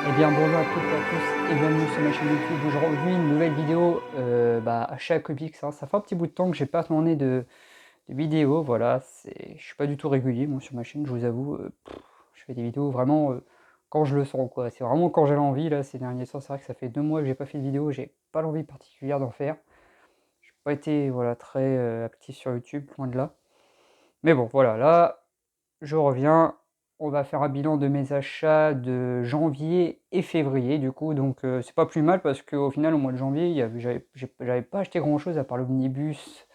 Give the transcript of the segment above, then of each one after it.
Eh bien bonjour à toutes et à tous et bienvenue sur ma chaîne YouTube. Aujourd'hui une nouvelle vidéo achat comics, hein. Ça fait un petit bout de temps que j'ai pas tourné de vidéo, voilà, je suis pas du tout régulier moi sur ma chaîne, je vous avoue, je fais des vidéos vraiment, quand je le sens quoi. C'est vraiment quand j'ai l'envie là, ces derniers temps, c'est vrai que ça fait 2 mois que j'ai pas fait de vidéo, j'ai pas l'envie particulière d'en faire. J'ai pas été voilà très, actif sur YouTube, loin de là. Mais bon voilà, là je reviens, on va faire un bilan de mes achats de janvier et février du coup, donc c'est pas plus mal parce qu'au final au mois de janvier, il y avait j'avais pas acheté grand chose à part l'omnibus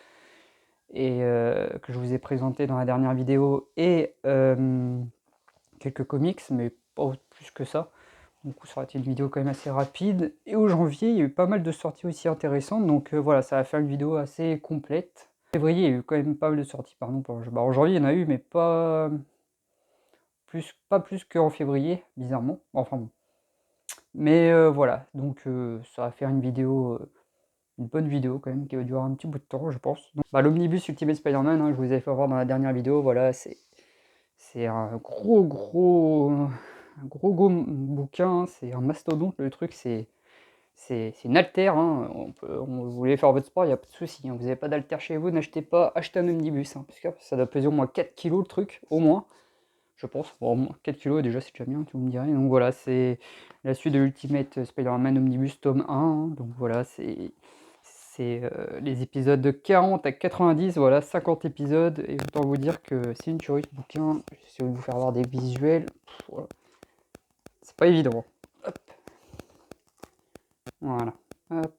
et que je vous ai présenté dans la dernière vidéo et quelques comics, mais pas plus que ça. Du coup, ça aurait été une vidéo quand même assez rapide et au janvier, il y a eu pas mal de sorties aussi intéressantes, donc voilà, ça va faire une vidéo assez complète. En février, il y a eu quand même pas mal de sorties, pardon, en janvier, il y en a eu, mais pas plus qu'en février, bizarrement. Enfin bon. Mais voilà, donc ça va faire une vidéo, une bonne vidéo quand même, qui va durer un petit bout de temps, je pense. Donc, l'Omnibus Ultimate Spider-Man, hein, je vous ai fait voir dans la dernière vidéo, voilà, c'est un gros bouquin, c'est un mastodonte, le truc, c'est une altère, hein, vous voulez faire votre sport, il y a pas de souci, hein, vous avez pas d'altère chez vous, n'achetez pas, achetez un omnibus, hein, parce que ça doit peser au moins 4 kilos le truc, au moins. Je pense. Bon, au moins 4 kilos déjà, c'est déjà bien, tu me dirais. Donc voilà, c'est la suite de Ultimate Spider-Man Omnibus tome 1, hein. Donc voilà, les épisodes de 40 à 90, voilà, 50 épisodes. Et autant vous dire que c'est une tuerie ce bouquin. J'essaie de vous faire voir des visuels. Voilà. C'est pas évident. Hop. Voilà. Hop.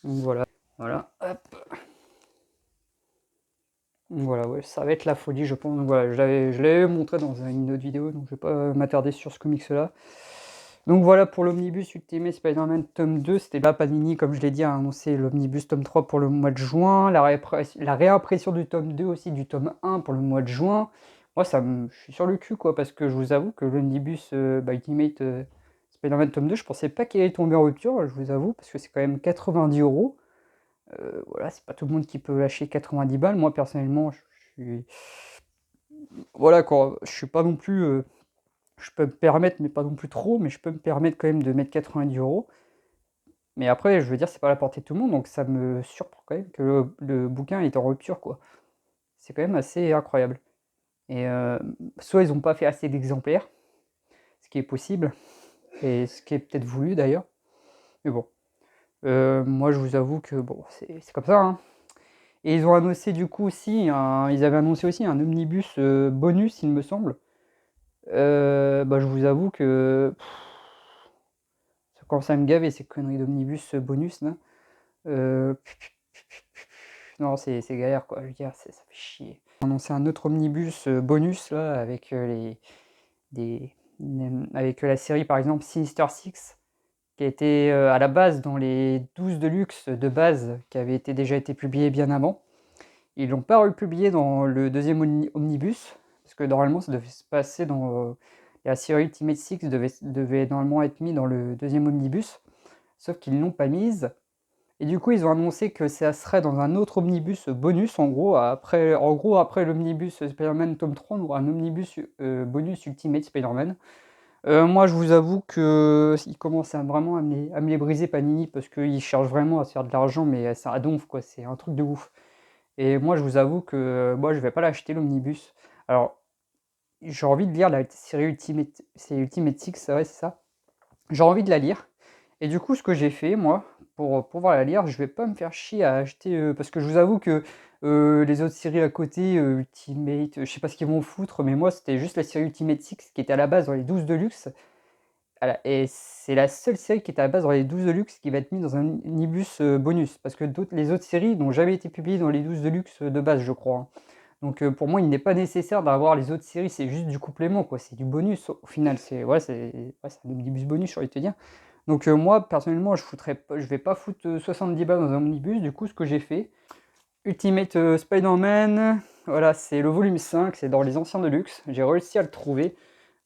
Donc voilà. Voilà. Hop. Voilà, ouais, ça va être la folie, je pense. Donc voilà, je l'avais montré dans une autre vidéo, donc je vais pas m'attarder sur ce comics-là. Donc voilà pour l'Omnibus Ultimate Spider-Man tome 2, c'était là Panini, comme je l'ai dit, a annoncé l'Omnibus tome 3 pour le mois de juin, la réimpression du tome 2 aussi du tome 1 pour le mois de juin. Moi, je suis sur le cul, quoi, parce que je vous avoue que l'Omnibus Ultimate Spider-Man tome 2, je pensais pas qu'il allait tomber en rupture, je vous avoue, parce que c'est quand même 90 €. Voilà, c'est pas tout le monde qui peut lâcher 90 balles. Moi, personnellement, je suis... Voilà, quoi, je suis pas non plus... je peux me permettre, mais pas non plus trop, mais je peux me permettre quand même de mettre 90 €. Mais après, je veux dire, c'est pas à la portée de tout le monde, donc ça me surprend quand même que le bouquin est en rupture, quoi. C'est quand même assez incroyable. Et soit ils ont pas fait assez d'exemplaires, ce qui est possible, et ce qui est peut-être voulu d'ailleurs. Mais bon, moi je vous avoue que bon, c'est comme ça, hein. Et ils ont annoncé du coup aussi, ils avaient annoncé aussi un omnibus bonus, il me semble. Je vous avoue que ça commence à me gaver ces conneries d'omnibus bonus là. Euh, non, c'est galère quoi, je veux dire, ça fait chier. Ils ont annoncé un autre omnibus bonus là avec des, avec la série par exemple Sinister Six qui a été à la base dans les 12 de luxe de base qui avait déjà été publié bien avant. Ils l'ont pas republié dans le deuxième omnibus, parce que normalement ça devait se passer dans la série Ultimate Six devait normalement être mis dans le deuxième omnibus, sauf qu'ils ne l'ont pas mise. Et du coup ils ont annoncé que ça serait dans un autre omnibus bonus, en gros après l'omnibus Spider-Man tome 3, on aura un omnibus bonus Ultimate Spider-Man. Moi je vous avoue que ils commencent vraiment à me les briser Panini, parce qu'ils cherchent vraiment à se faire de l'argent, mais c'est un donf quoi, c'est un truc de ouf. Et moi, je vous avoue que moi, je vais pas l'acheter l'omnibus. Alors, j'ai envie de lire la série Ultimate, c'est Ultimate Six, ouais, c'est ça. J'ai envie de la lire. Et du coup, ce que j'ai fait, moi, pour pouvoir la lire, je vais pas me faire chier à acheter, parce que je vous avoue que les autres séries à côté, Ultimate, je sais pas ce qu'ils vont foutre, mais moi, c'était juste la série Ultimate Six qui était à la base dans les 12 de luxe. Voilà, et c'est la seule série qui était à la base dans les 12 de luxe qui va être mise dans un omnibus bonus. Parce que les autres séries n'ont jamais été publiées dans les 12 de luxe de base, je crois, hein. Donc pour moi, il n'est pas nécessaire d'avoir les autres séries, c'est juste du complément, quoi. C'est du bonus au final. C'est un omnibus bonus, j'ai envie de te dire. Donc moi, personnellement, je vais pas foutre 70 balles dans un omnibus. Du coup, ce que j'ai fait, Ultimate Spider-Man, voilà, c'est le volume 5, c'est dans les anciens de luxe. J'ai réussi à le trouver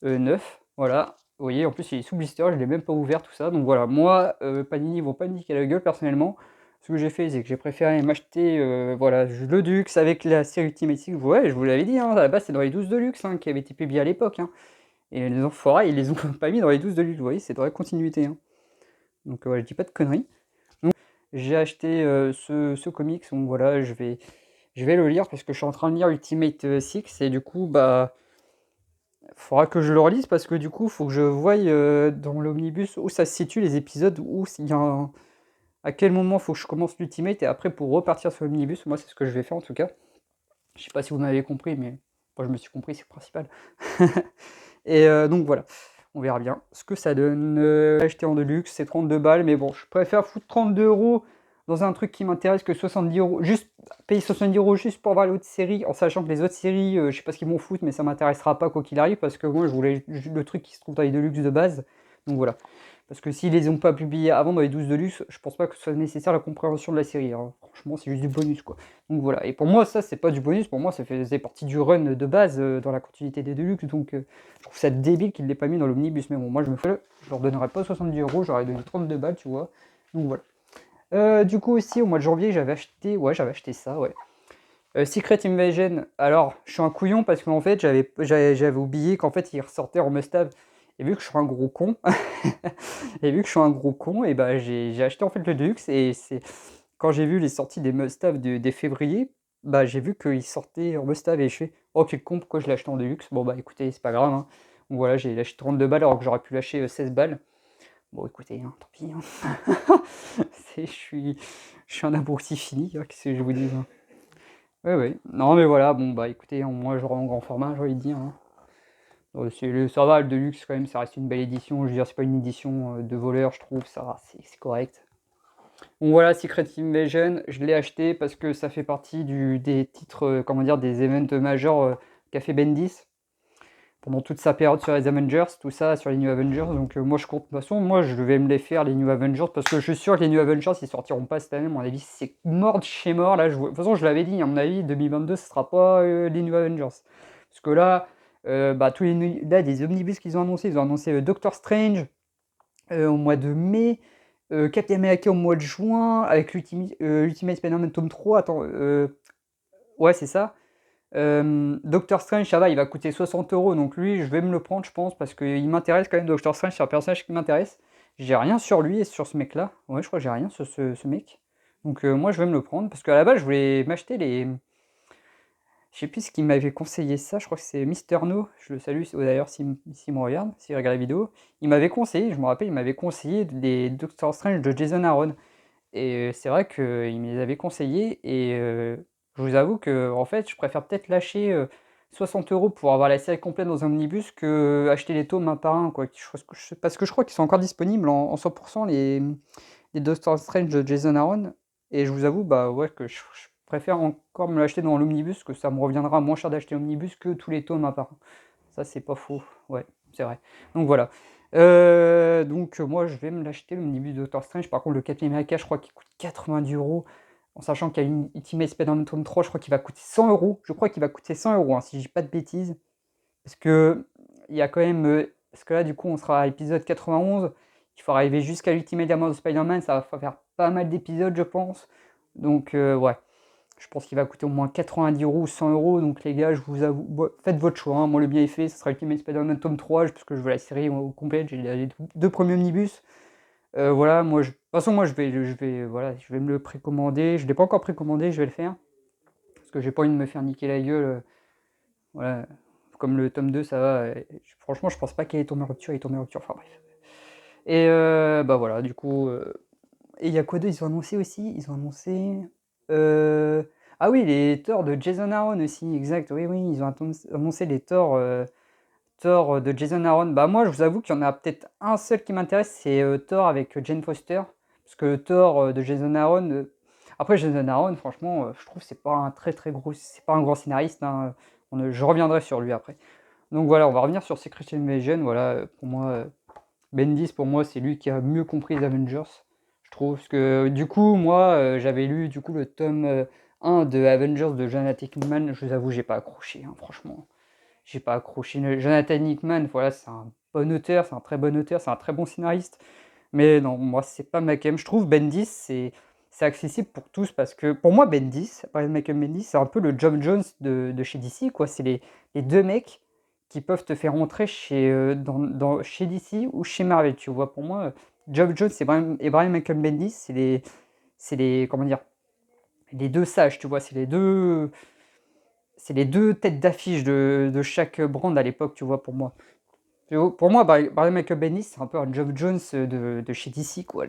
neuf, voilà. Vous voyez, en plus il est sous blister, je l'ai même pas ouvert tout ça. Donc voilà, moi, Panini, ils vont pas me niquer la gueule personnellement. Ce que j'ai fait, c'est que j'ai préféré m'acheter voilà, le Deluxe avec la série Ultimate Six. Ouais, je vous l'avais dit, hein, à la base c'est dans les 12 de luxe, hein, qui avait été publié à l'époque, hein. et les enfoirés, ils les ont pas mis dans les 12 de luxe, vous voyez, c'est dans la continuité, hein. Donc je dis pas de conneries. Donc j'ai acheté, ce comics, donc voilà, je vais le lire parce que je suis en train de lire Ultimate, Six et du coup, bah, faudra que je le relise parce que du coup, faut que je voie, dans l'omnibus où ça se situe les épisodes, où s'il y a un à quel moment faut que je commence l'Ultimate et après pour repartir sur l'omnibus. Moi, c'est ce que je vais faire en tout cas. Je sais pas si vous m'avez compris, mais moi je me suis compris, c'est le principal. Et donc voilà, on verra bien ce que ça donne. Acheter en deluxe, c'est 32 balles, mais bon, je préfère foutre 32 € dans un truc qui m'intéresse que 70 €. Juste payer 70 € juste pour voir l'autre série, en sachant que les autres séries, je sais pas ce qu'ils vont foutre, mais ça m'intéressera pas quoi qu'il arrive, parce que moi je voulais le truc qui se trouve dans les deluxe de base. Donc voilà. Parce que s'ils les ont pas publiés avant dans les 12 de luxe, je pense pas que ce soit nécessaire la compréhension de la série, hein. Franchement, c'est juste du bonus, quoi. Donc voilà. Et pour moi, ça, c'est pas du bonus. Pour moi, ça faisait partie du run de base dans la continuité des Deluxe. Donc je trouve ça débile qu'ils l'aient pas mis dans l'omnibus. Mais bon, moi, je me fais je leur donnerais pas 70 €, j'aurais donné 32 balles, tu vois. Donc voilà. Du coup, aussi, au mois de janvier, j'avais acheté ça, ouais. Secret Invasion. Alors, je suis un couillon parce qu'en fait, j'avais oublié qu'en fait, il ressortait en must-have. Et vu que je suis un gros con, et bah, j'ai acheté en fait le Deluxe. Et c'est quand j'ai vu les sorties des must-have des février, bah, j'ai vu qu'ils sortaient en must-have et je fais: «Oh quel con, pourquoi je l'ai acheté en Deluxe?» Bon bah, écoutez, c'est pas grave, hein. Donc voilà, j'ai lâché 32 balles alors que j'aurais pu lâcher, 16 balles. Bon écoutez, hein, tant pis, hein. Je suis un abruti fini, hein, qu'est-ce que je vous dis, hein? Ouais, ouais. Non mais voilà, bon bah, écoutez, moi je rends en grand format, j'ai envie de dire, hein. Ça va, le Deluxe quand même, ça reste une belle édition. Je veux dire, c'est pas une édition, de voleur, je trouve, ça va, c'est correct. Donc voilà, Secret Invasion, je l'ai acheté parce que ça fait partie des titres, comment dire, des events majeurs qu'a fait Bendis pendant toute sa période sur les Avengers, tout ça, sur les New Avengers. Donc moi je compte, de toute façon, moi je vais me les faire, les New Avengers, parce que je suis sûr que les New Avengers ils sortiront pas cette année. À mon avis, c'est mort de chez mort. Là, de toute façon, je l'avais dit, à mon avis, 2022, ce sera pas les New Avengers. Parce que là, bah, là, des omnibus qu'ils ont annoncé, ils ont annoncé Doctor Strange au mois de mai. Captain America au mois de juin, avec Ultimate Spider-Man tome 3. Attends, ouais, c'est ça. Doctor Strange, ça va, il va coûter 60 €, donc lui, je vais me le prendre, je pense, parce qu'il m'intéresse quand même. Doctor Strange, c'est un personnage qui m'intéresse. J'ai rien sur lui et sur ce mec-là. Ouais, je crois que j'ai rien sur ce mec. Donc moi, je vais me le prendre, parce qu'à la base, je voulais m'acheter les. Je sais plus ce qui m'avait conseillé ça, je crois que c'est Mister No, je le salue d'ailleurs s'il me regarde, s'il regarde la vidéo. Il m'avait conseillé, je me rappelle, il m'avait conseillé les Doctor Strange de Jason Aaron. Et c'est vrai qu'il me les avait conseillés et je vous avoue que en fait, je préfère peut-être lâcher, 60 € pour avoir la série complète dans un omnibus que acheter les tomes un par un, quoi. Parce que je crois qu'ils sont encore disponibles en 100 % les Doctor Strange de Jason Aaron. Et je vous avoue, bah, ouais, que je préfère encore me l'acheter dans l'omnibus, que ça me reviendra moins cher d'acheter l'omnibus que tous les tomes un par un. Ça, c'est pas faux. Ouais, c'est vrai. Donc voilà. Donc moi, je vais me l'acheter, l'omnibus de Doctor Strange. Par contre, le Captain America, je crois qu'il coûte 90 €, en sachant qu'il y a une Ultimate Spider-Man tome 3, je crois qu'il va coûter 100 €. Je crois qu'il va coûter 100 €, hein, si je dis pas de bêtises. Parce que il y a quand même, parce que là, du coup, on sera à l'épisode 91. Il faut arriver jusqu'à l'Ultimate Diamond of Spider-Man. Ça va faire pas mal d'épisodes, je pense. Donc ouais. Je pense qu'il va coûter au moins 90 € ou 100 €. Donc les gars, je vous avoue, faites votre choix, hein. Moi, le bien est fait, ce sera Ultimate Spider-Man tome 3, parce que je veux la série au complet. J'ai les deux premiers omnibus. Voilà, moi, de toute façon, moi, voilà, je vais me le précommander. Je ne l'ai pas encore précommandé, je vais le faire. Parce que j'ai pas envie de me faire niquer la gueule. Voilà. Comme le tome 2, ça va. Franchement, je pense pas qu'il ait tombé en rupture, il est tombé en rupture. Enfin bref. Et bah voilà, du coup. Et il y a quoi d'autre? Ils ont annoncé aussi? Ils ont annoncé. Ah oui, les Thor de Jason Aaron aussi, exact. Oui, oui, ils ont annoncé les Thor de Jason Aaron. Bah moi, je vous avoue qu'il y en a peut-être un seul qui m'intéresse, c'est Thor avec Jane Foster. Parce que Thor de Jason Aaron. Après, Jason Aaron, franchement, je trouve que c'est pas un très très gros. C'est pas un grand scénariste, hein. Je reviendrai sur lui après. Donc voilà, on va revenir sur Secret Invasion. Voilà, pour moi, Bendis, pour moi, c'est lui qui a mieux compris les Avengers, je trouve. Parce que du coup, moi, j'avais lu du coup le tome 1 de Avengers de Jonathan Hickman. Je vous avoue, j'ai pas accroché, hein, franchement. J'ai pas accroché. Jonathan Hickman, voilà, c'est un bon auteur, c'est un très bon auteur, c'est un très bon scénariste. Mais non, moi, c'est pas ma came. Je trouve Bendis, c'est accessible pour tous parce que pour moi, Bendis, Michael Bendis, c'est un peu le Geoff Jones de chez DC, quoi. C'est les deux mecs qui peuvent te faire rentrer chez DC ou chez Marvel, tu vois? Pour moi, Geoff Johns et Brian Michael Bendis, c'est les comment dire? Les 2 sages, tu vois? C'est les deux têtes d'affiche de chaque brand à l'époque, tu vois? Pour moi. Pour moi, Brian Michael Bendis, c'est un peu un Geoff Johns de chez DC, quoi.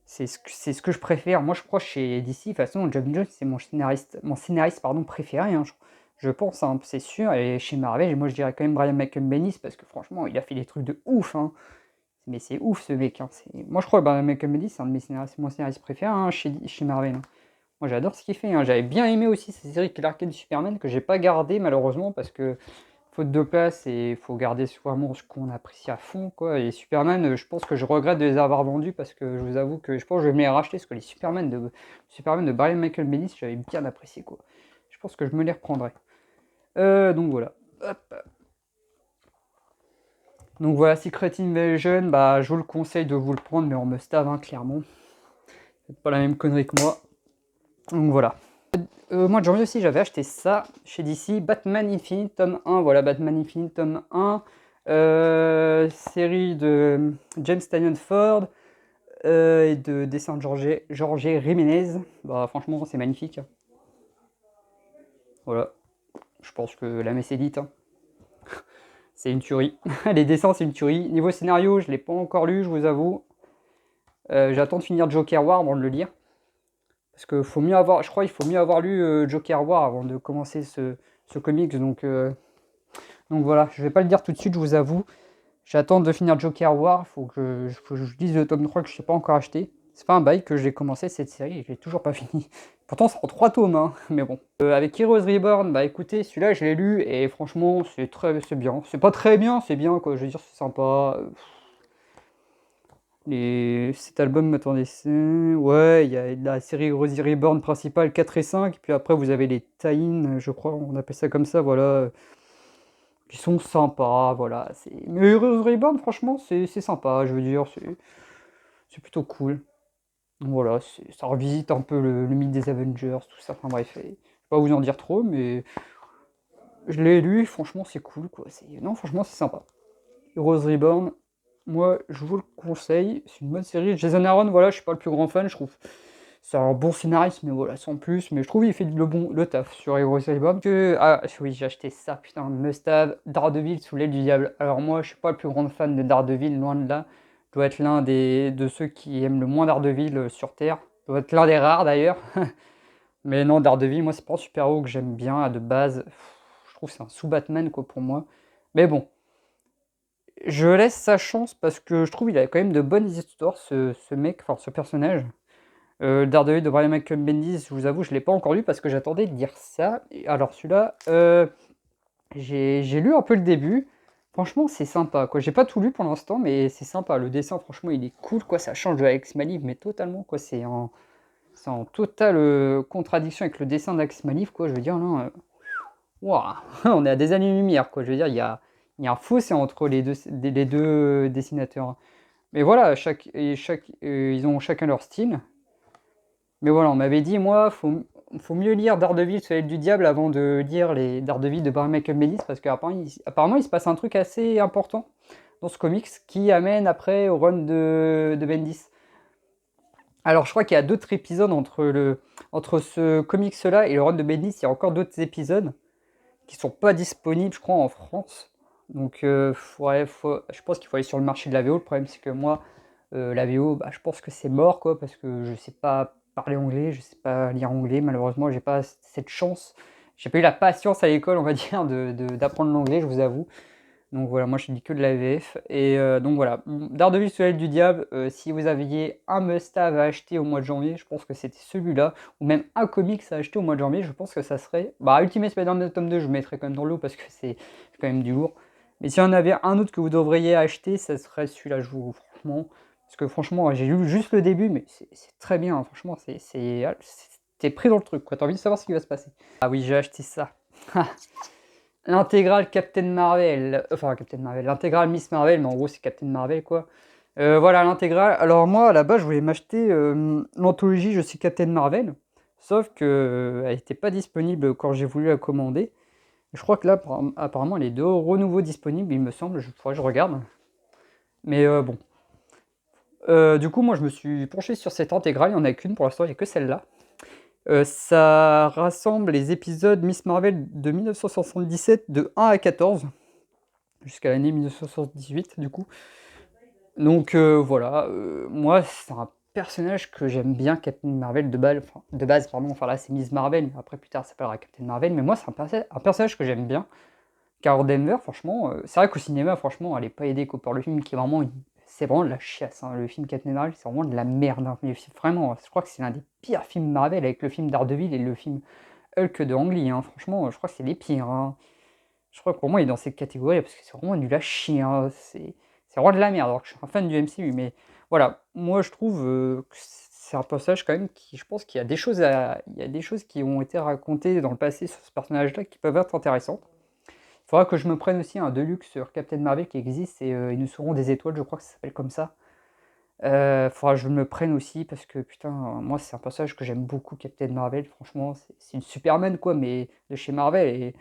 C'est ce que je préfère. Moi, je crois chez DC, de toute façon, Geoff Johns, c'est mon scénariste pardon, préféré, hein, je pense, hein, c'est sûr. Et chez Marvel, moi, je dirais quand même Brian Michael Bendis, parce que franchement, il a fait des trucs de ouf, hein. Mais c'est ouf, ce mec, hein. Moi, je crois que Brian Michael Bendis, c'est un de mes scénaristes, c'est mon scénariste préféré, hein, chez Marvel, hein. Moi, j'adore ce qu'il fait, hein. J'avais bien aimé aussi cette série Clark Kent Superman, que j'ai pas gardé, malheureusement, parce que faute de place et il faut garder vraiment ce qu'on apprécie à fond, quoi. Et Superman, je pense que je regrette de les avoir vendus, parce que je vous avoue que je pense que je vais me les racheter, parce que les Superman de Brian Michael Bendis, j'avais bien apprécié, quoi. Je pense que je me les reprendrai. Donc voilà. Hop. Donc voilà, Secret Invasion, bah je vous le conseille de vous le prendre, mais en must-have, hein, clairement. Faites pas la même connerie que moi. Donc voilà. Au mois de janvier aussi, j'avais acheté ça chez DC, Batman Infinite tome 1. Voilà, Batman Infinite tome 1. Série de James Tynion Ford et de dessin de Jorge Jiménez. Bah, franchement, c'est magnifique. Voilà. Je pense que la messe est dite, hein. C'est une tuerie. Les dessins, c'est une tuerie. Niveau scénario, je ne l'ai pas encore lu, je vous avoue. J'attends de finir Joker War avant de le lire. Parce que faut mieux avoir, je crois qu'il faut mieux avoir lu Joker War avant de commencer ce comics. Donc voilà, je vais pas le dire tout de suite, je vous avoue. J'attends de finir Joker War, faut que je lise le tome 3 que je n'ai pas encore acheté. C'est pas un bail que j'ai commencé cette série et que j'ai toujours pas fini. Pourtant, c'est en 3 tomes, hein, mais bon. Avec Heroes Reborn, bah écoutez, celui-là, je l'ai lu et franchement, c'est bien. C'est pas très bien, c'est bien, quoi. Je veux dire, c'est sympa. Cet album, attendez, ouais, il y a la série Heroes Reborn principale 4 et 5, et puis après, vous avez les tie-in, je crois, on appelle ça comme ça, voilà, qui sont sympas, voilà. Mais Heroes Reborn, franchement, c'est sympa, je veux dire, c'est plutôt cool. Voilà, ça revisite un peu le mythe des Avengers, tout ça. Enfin bref, je vais pas vous en dire trop, mais je l'ai lu, franchement c'est cool, quoi. Non, franchement c'est sympa. Heroes Reborn, moi je vous le conseille, c'est une bonne série. Jason Aaron, voilà, je suis pas le plus grand fan, je trouve. C'est un bon scénariste, mais voilà, sans plus. Mais je trouve qu'il fait le taf sur Heroes Reborn. Ah oui, j'ai acheté ça, putain, must-have, Daredevil sous l'aile du diable. Alors moi, je suis pas le plus grand fan de Daredevil, loin de là. Je dois être l'un de ceux qui aiment le moins Daredevil sur Terre. Je dois être l'un des rares d'ailleurs. Mais non, Daredevil, moi, c'est pas un super-héros que j'aime bien de base. Je trouve que c'est un sous-Batman, quoi, pour moi. Mais bon, je laisse sa chance parce que je trouve qu'il a quand même de bonnes histoires, ce mec, enfin ce personnage. Daredevil de Brian Michael Bendis, je vous avoue, je ne l'ai pas encore lu parce que j'attendais de lire ça. Alors celui-là, j'ai lu un peu le début. Franchement, c'est sympa, quoi. J'ai pas tout lu pour l'instant, mais c'est sympa. Le dessin, franchement, il est cool, quoi. Ça change de Alex Maliv, mais totalement, quoi. C'est en totale contradiction avec le dessin d'Alex Maliv, quoi. Je veux dire, non, waouh, on est à des années-lumière, quoi. Je veux dire, il y a un fossé entre les deux dessinateurs. Mais voilà, ils ont chacun leur style. Mais voilà, on m'avait dit, moi, faut mieux lire Daredevil sur l'aile du diable avant de lire les Daredevil de Brian Michael Bendis, parce qu'apparemment, il se passe un truc assez important dans ce comics qui amène après au run de Bendis. Alors, je crois qu'il y a d'autres épisodes entre ce comics-là et le run de Bendis. Il y a encore d'autres épisodes qui sont pas disponibles, je crois, en France. Donc, ouais, je pense qu'il faut aller sur le marché de la VO. Le problème, c'est que moi, la VO, bah, je pense que c'est mort, quoi, parce que je sais pas parler anglais, je sais pas lire anglais. Malheureusement, j'ai pas cette chance. J'ai pas eu la patience à l'école, on va dire, d'apprendre l'anglais, je vous avoue. Donc voilà, moi je dis que de la VF. Et donc voilà, Daredevil sur l'aile du diable, si vous aviez un must-have à acheter au mois de janvier, je pense que c'était celui-là, ou même un comics à acheter au mois de janvier, je pense que ça serait... Bah, Ultimate Spider-Man tome 2, je vous mettrais quand même dans l'eau parce que c'est quand même du lourd. Mais s'il y en avait un autre que vous devriez acheter, ça serait celui-là, je vous franchement. Parce que franchement, j'ai lu juste le début, mais c'est très bien, hein, franchement, t'es pris dans le truc, quoi. T'as envie de savoir ce qui va se passer. Ah oui, j'ai acheté ça. L'intégrale Captain Marvel, enfin Captain Marvel, l'intégrale Miss Marvel, mais en gros c'est Captain Marvel, quoi. Voilà l'intégrale. Alors moi à la base je voulais m'acheter l'anthologie Je suis Captain Marvel, sauf que elle n'était pas disponible quand j'ai voulu la commander. Je crois que là, apparemment, les 2 renouveaux disponibles, il me semble. Faudrait que je regarde. Mais bon. Du coup, moi, je me suis penché sur cette intégrale. Il n'y en a qu'une pour l'instant, il n'y a que celle-là. Ça rassemble les épisodes Miss Marvel de 1977 de 1 à 14, jusqu'à l'année 1978 du coup. Donc voilà, moi c'est un personnage que j'aime bien, Captain Marvel de base pardon, enfin là c'est Miss Marvel, mais après plus tard ça s'appellera Captain Marvel, mais moi c'est un personnage que j'aime bien. Carol Danvers, franchement, c'est vrai qu'au cinéma, franchement, elle est pas aidée quoi, par le film qui est vraiment c'est vraiment de la chiasse, hein. Le film Captain Marvel, c'est vraiment de la merde, hein. Mais vraiment, je crois que c'est l'un des pires films Marvel avec le film Daredevil et le film Hulk de Ang Lee, hein. Franchement, je crois que c'est les pires, hein. Je crois que pour moi, il est dans cette catégorie parce que c'est vraiment nul à chier, hein. C'est vraiment de la merde, alors que je suis un fan du MCU. Mais voilà, moi je trouve que c'est un passage quand même qui, je pense qu'il y a des choses il y a des choses qui ont été racontées dans le passé sur ce personnage-là qui peuvent être intéressantes. Il faudra que je me prenne aussi un Deluxe sur Captain Marvel qui existe, et Ils nous seront des étoiles, je crois que ça s'appelle comme ça. Faudra que je me le prenne aussi parce que putain, moi c'est un personnage que j'aime beaucoup, Captain Marvel. Franchement, c'est une Superman quoi, mais de chez Marvel. Et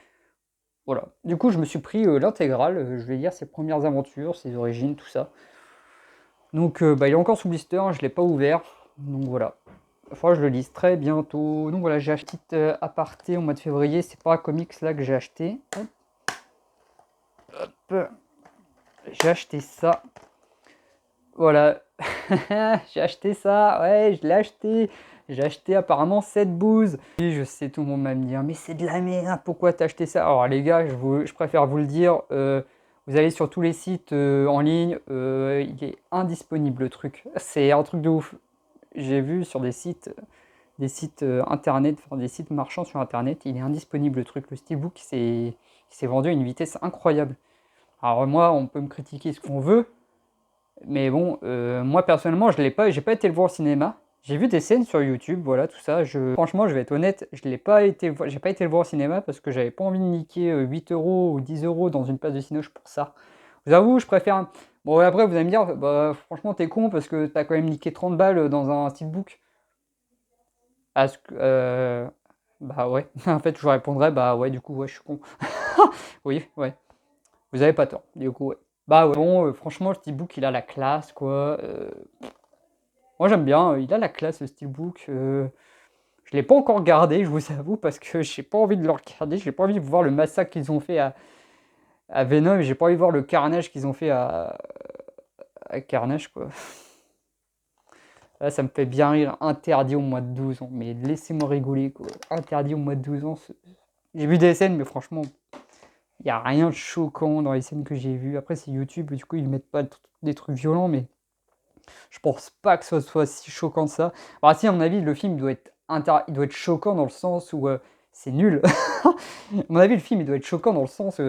voilà. Du coup, je me suis pris l'intégrale, je vais lire ses premières aventures, ses origines, tout ça. Donc, bah, il est encore sous blister, hein, je ne l'ai pas ouvert. Donc voilà. Il faudra que je le lise très bientôt. Donc voilà, j'ai acheté aparté au mois de février. C'est pas un comics là que j'ai acheté. Hop. J'ai acheté ça. Voilà. J'ai acheté ça. Ouais, je l'ai acheté. J'ai acheté apparemment 7 bouses. Oui, je sais, tout le monde va me dire, mais c'est de la merde, pourquoi t'as acheté ça? Alors les gars, je préfère vous le dire, vous allez sur tous les sites en ligne, il est indisponible le truc. C'est un truc de ouf. J'ai vu sur des sites internet, enfin, des sites marchands sur internet, il est indisponible le truc. Le steelbook, il s'est vendu à une vitesse incroyable. Alors moi, on peut me critiquer ce qu'on veut, mais bon, moi personnellement, j'ai pas été le voir au cinéma. J'ai vu des scènes sur YouTube, voilà, tout ça. Franchement, je vais être honnête, j'ai pas été le voir au cinéma parce que j'avais pas envie de niquer 8 € ou 10 € dans une place de cinoche pour ça. Je vous avoue, je préfère. Bon, après, vous allez me dire, bah, franchement, t'es con parce que t'as quand même niqué 30 balles dans un steelbook. Bah ouais, en fait, je vous répondrais, bah ouais, du coup, ouais, je suis con. Oui, ouais, vous avez pas tort, du coup, ouais. Bah ouais, bon, franchement, le steelbook, il a la classe, quoi. Moi j'aime bien, il a la classe le steelbook. Je l'ai pas encore gardé, je vous avoue, parce que j'ai pas envie de le regarder, j'ai pas envie de voir le massacre qu'ils ont fait à Venom, et j'ai pas envie de voir le carnage qu'ils ont fait à Carnage, quoi. Là, ça me fait bien rire, interdit au moins de 12 ans, mais laissez-moi rigoler, quoi. Interdit au moins de 12 ans. J'ai vu des scènes, mais franchement, il n'y a rien de choquant dans les scènes que j'ai vues. Après, c'est YouTube, du coup, ils mettent pas des trucs violents, mais je pense pas que ce soit si choquant que ça. Bah si, à mon avis, le film il doit être choquant dans le sens où c'est nul. À mon avis, le film il doit être choquant dans le sens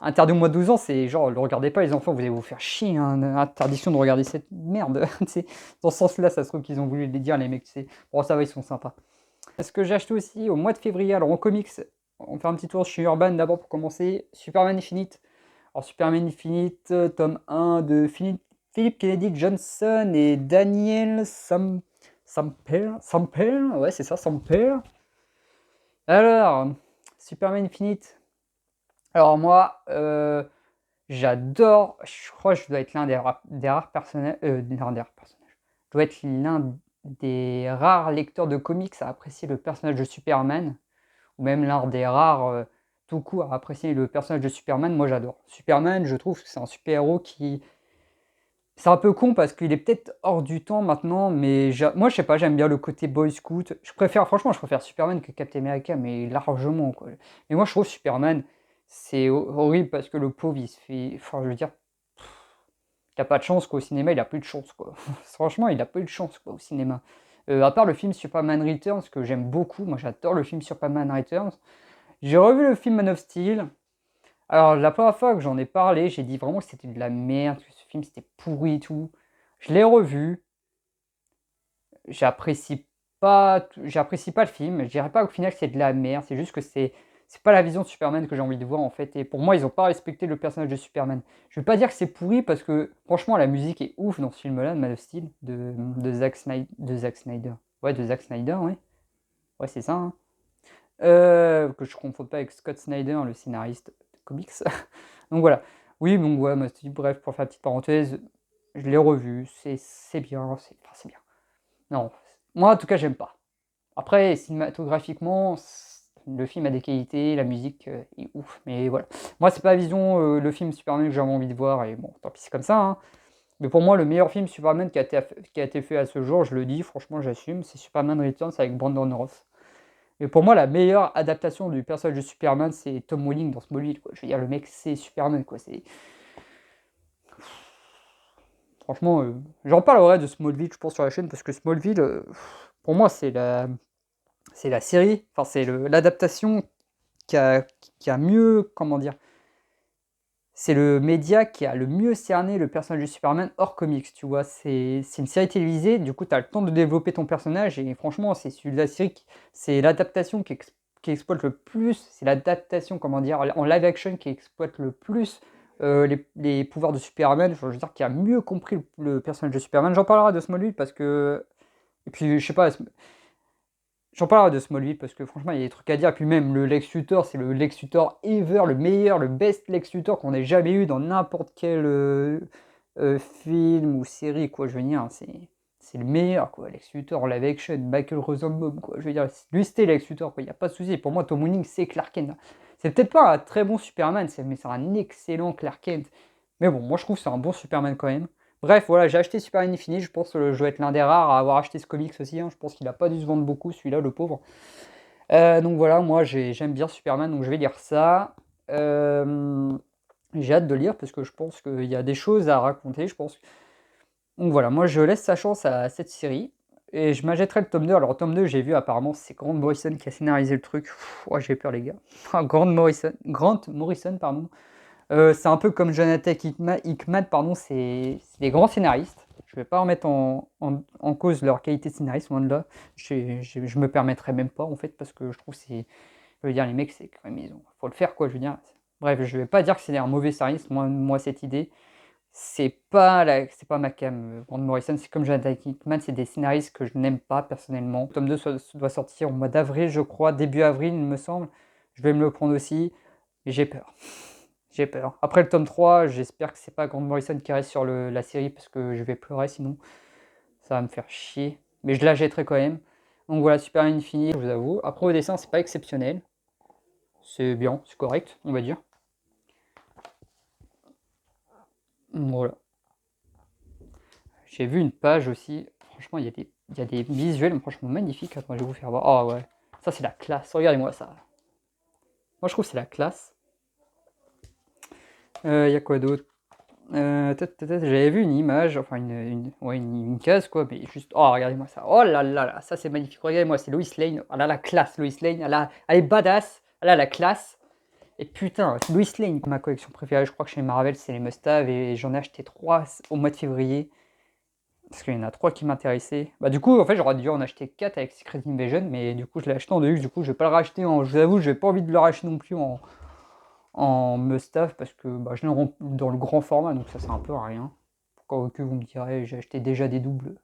interdit au moins de 12 ans, c'est genre, le regardez pas les enfants, vous allez vous faire chier, hein, interdiction de regarder cette merde. Dans ce sens-là, ça se trouve qu'ils ont voulu les dire, les mecs, bon, ça va, ils sont sympas. Ce que j'ai acheté aussi au mois de février, alors en comics, on fait un petit tour chez Urban d'abord pour commencer, Superman Infinite. Alors Superman Infinite, tome 1 de Philip Kennedy Johnson et Daniel Samper, ouais c'est ça, Samper. Alors, Superman Infinite. Alors moi, j'adore, je crois que je dois être des rares personnages, je dois être l'un des rares lecteurs de comics à apprécier le personnage de Superman, ou même l'un des rares tout court à apprécier le personnage de Superman. Moi j'adore. Superman, je trouve que c'est un super-héros qui... C'est un peu con parce qu'il est peut-être hors du temps maintenant, mais moi je sais pas, j'aime bien le côté Boy Scout. Franchement, je préfère Superman que Captain America, mais largement quoi. Mais moi je trouve Superman, c'est horrible parce que le pauvre il se fait... Enfin je veux dire, il a pas de chance quoi, au cinéma il a plus de chance quoi. Franchement il a pas eu de chance quoi au cinéma. À part le film Superman Returns que j'aime beaucoup, moi j'adore le film Superman Returns. J'ai revu le film Man of Steel. Alors, la première fois que j'en ai parlé, j'ai dit vraiment que c'était de la merde, que ce film c'était pourri et tout. Je l'ai revu. J'apprécie j'apprécie pas le film. Je dirais pas qu'au final c'est de la merde. C'est juste que c'est pas la vision de Superman que j'ai envie de voir en fait. Et pour moi, ils ont pas respecté le personnage de Superman. Je veux pas dire que c'est pourri parce que franchement, la musique est ouf dans ce film-là, de Man of Steel, de Zack Snyder. Ouais, de Zack Snyder, ouais. Ouais, c'est ça, hein. que je ne confonde pas avec Scott Snyder, le scénariste de comics. Donc voilà. Oui, donc ouais, bref, pour faire une petite parenthèse, je l'ai revu, c'est bien, c'est bien. Non, moi en tout cas, j'aime pas. Après, cinématographiquement, le film a des qualités, la musique est ouf, mais voilà. Moi, c'est pas la vision, le film Superman que j'avais envie de voir, et bon, tant pis, c'est comme ça, hein. Mais pour moi, le meilleur film Superman qui a été fait à ce jour, je le dis, franchement, j'assume, c'est Superman Returns avec Brandon Ross. Et pour moi, la meilleure adaptation du personnage de Superman, c'est Tom Welling dans Smallville, quoi. Je veux dire, le mec, c'est Superman, quoi. Franchement, j'en parlerai de Smallville, je pense, sur la chaîne, parce que Smallville, pour moi, c'est la série, enfin, c'est l'adaptation qui a, qui a mieux, comment dire, c'est le média qui a le mieux cerné le personnage de Superman hors comics, tu vois. C'est une série télévisée, du coup, tu as le temps de développer ton personnage, et franchement, c'est celui de la série, c'est l'adaptation qui exploite le plus, c'est l'adaptation, comment dire, en live action qui exploite le plus les pouvoirs de Superman, je veux dire, qui a mieux compris le personnage de Superman. J'en parlerai de Smallville parce que. Et puis, je sais pas, j'en parlerai de Smallville parce que franchement, il y a des trucs à dire. Et puis même, le Lex Luthor, c'est le Lex Luthor ever, le meilleur, le best Lex Luthor qu'on ait jamais eu dans n'importe quel film ou série, quoi. Je veux dire, c'est le meilleur, quoi. Lex Luthor, live action, Michael Rosenbaum, quoi. Je veux dire, lui, c'était Lex Luthor, quoi. Il n'y a pas de souci. Pour moi, Tom Welling, c'est Clark Kent. C'est peut-être pas un très bon Superman, mais c'est un excellent Clark Kent. Mais bon, moi, je trouve que c'est un bon Superman quand même. Bref, voilà, j'ai acheté Superman Infinite, je pense que je vais être l'un des rares à avoir acheté ce comics aussi, hein. Je pense qu'il n'a pas dû se vendre beaucoup, celui-là, le pauvre. Donc voilà, moi j'aime bien Superman, donc je vais lire ça. J'ai hâte de lire parce que je pense qu'il y a des choses à raconter, je pense. Donc voilà, moi je laisse sa chance à cette série. Et je m'achèterai le tome 2. Alors, tome 2, j'ai vu apparemment, c'est Grant Morrison qui a scénarisé le truc. Ouais, j'ai peur, les gars. Grant Morrison, pardon. C'est un peu comme Jonathan Hickman, pardon, c'est des grands scénaristes. Je ne vais pas remettre en cause leur qualité de scénariste, loin de là. Je me permettrai même pas, en fait, parce que je trouve que c'est. Je veux dire, les mecs, c'est quand même. Faut le faire, quoi, je veux dire. Bref, je vais pas dire que c'est un mauvais scénariste, moi cette idée. C'est pas ma cam. Grant Morrison, c'est comme Jonathan Hickman, c'est des scénaristes que je n'aime pas personnellement. Le tome 2 doit sortir au mois d'avril, je crois, début avril, il me semble. Je vais me le prendre aussi, et j'ai peur. J'ai peur. Après le tome 3, j'espère que c'est pas Grant Morrison qui reste sur la série parce que je vais pleurer sinon. Ça va me faire chier. Mais je la jetterai quand même. Donc voilà, Super Infini, je vous avoue. Après au dessin, c'est pas exceptionnel. C'est bien, c'est correct, on va dire. Voilà. J'ai vu une page aussi. Franchement, il y a des visuels franchement magnifiques. Attends, je vais vous faire voir. Ah ouais. Ça, c'est la classe. Regardez-moi ça. Moi, je trouve que c'est la classe. Il y a quoi d'autre? J'avais vu une image, enfin ouais, une case quoi, mais juste, oh regardez-moi ça, oh là là là, ça c'est magnifique, regardez-moi, c'est Lois Lane, elle a la classe, Lois Lane, elle est badass, elle a la classe, et putain, Lois Lane, ma collection préférée, je crois que chez Marvel c'est les Must-Have, et j'en ai acheté 3 au mois de février, parce qu'il y en a 3 qui m'intéressaient. Bah du coup, en fait, j'aurais dû en acheter 4 avec Secret Invasion, mais du coup je l'ai acheté en deluxe, du coup je vais pas le racheter, je vous avoue, j'ai pas envie de le racheter non plus en Must-Have parce que bah, je l'ai dans le grand format, donc ça sert un peu à rien. Pourquoi que vous me direz, j'ai acheté déjà des doubles.